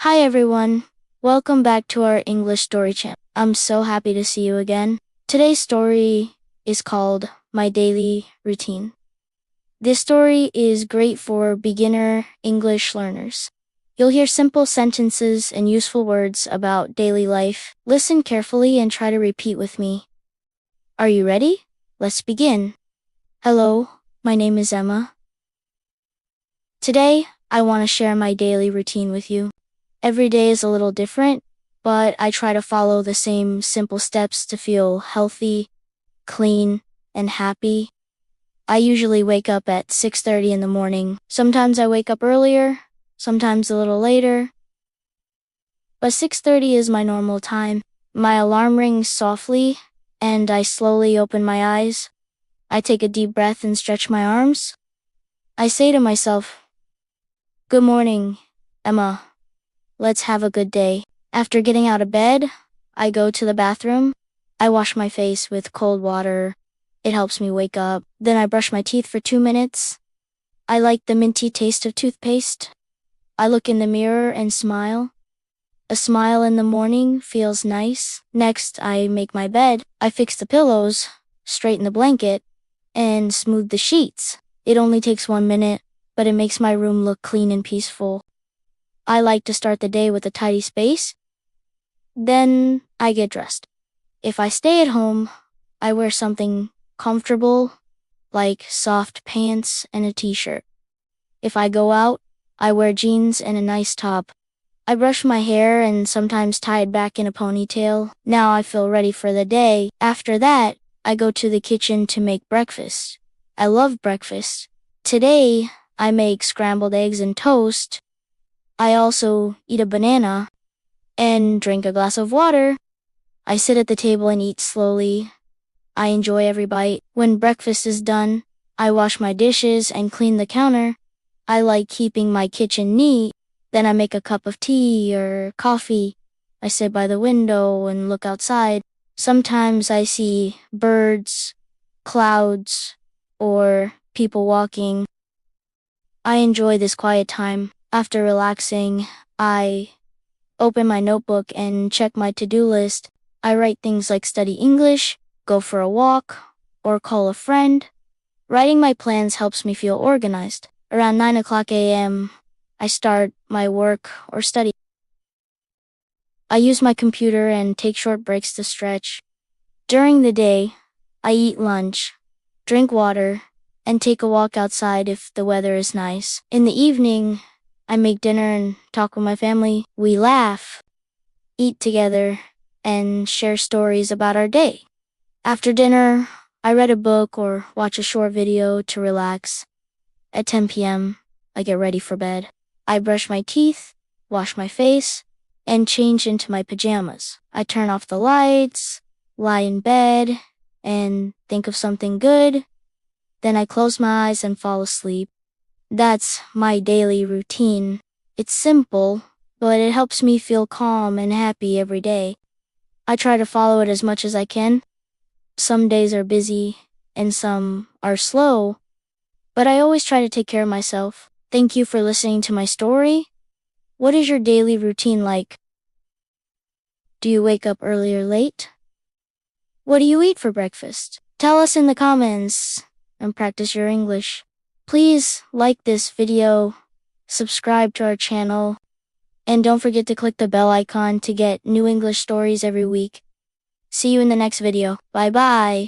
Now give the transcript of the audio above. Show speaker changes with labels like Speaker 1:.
Speaker 1: Hi everyone, welcome back to our English story channel. I'm so happy to see you again. Today's story is called My Daily Routine. This story is great for beginner English learners. You'll hear simple sentences and useful words about daily life. Listen carefully and try to repeat with me. Are you ready? Let's begin. Hello, my name is Emma. Today, I want to share my daily routine with you. Every day is a little different, but I try to follow the same simple steps to feel healthy, clean, and happy. I usually wake up at 6:30 in the morning. Sometimes I wake up earlier, sometimes a little later. But 6:30 is my normal time. My alarm rings softly, and I slowly open my eyes. I take a deep breath and stretch my arms. I say to myself, "Good morning, Emma. Let's have a good day." After getting out of bed, I go to the bathroom. I wash my face with cold water. It helps me wake up. Then I brush my teeth for 2 minutes. I like the minty taste of toothpaste. I look in the mirror and smile. A smile in the morning feels nice. Next, I make my bed. I fix the pillows, straighten the blanket, and smooth the sheets. It only takes 1 minute, but it makes my room look clean and peaceful. I like to start the day with a tidy space. Then I get dressed. If I stay at home, I wear something comfortable, like soft pants and a t-shirt. If I go out, I wear jeans and a nice top. I brush my hair and sometimes tie it back in a ponytail. Now I feel ready for the day. After that, I go to the kitchen to make breakfast. I love breakfast. Today, I make scrambled eggs and toast. I also eat a banana and drink a glass of water. I sit at the table and eat slowly. I enjoy every bite. When breakfast is done, I wash my dishes and clean the counter. I like keeping my kitchen neat. Then I make a cup of tea or coffee. I sit by the window and look outside. Sometimes I see birds, clouds, or people walking. I enjoy this quiet time. After relaxing, I open my notebook and check my to-do list. I write things like study English, go for a walk, or call a friend. Writing my plans helps me feel organized. Around 9 o'clock a.m., I start my work or study. I use my computer and take short breaks to stretch. During the day, I eat lunch, drink water, and take a walk outside if the weather is nice. In the evening, I make dinner and talk with my family. We laugh, eat together, and share stories about our day. After dinner, I read a book or watch a short video to relax. At 10 p.m., I get ready for bed. I brush my teeth, wash my face, and change into my pajamas. I turn off the lights, lie in bed, and think of something good. Then I close my eyes and fall asleep. That's my daily routine. It's simple, but it helps me feel calm and happy every day. I try to follow it as much as I can. Some days are busy and some are slow, but I always try to take care of myself. Thank you for listening to my story. What is your daily routine like? Do you wake up early or late? What do you eat for breakfast? Tell us in the comments and practice your English. Please like this video, subscribe to our channel, and don't forget to click the bell icon to get new English stories every week. See you in the next video. Bye bye.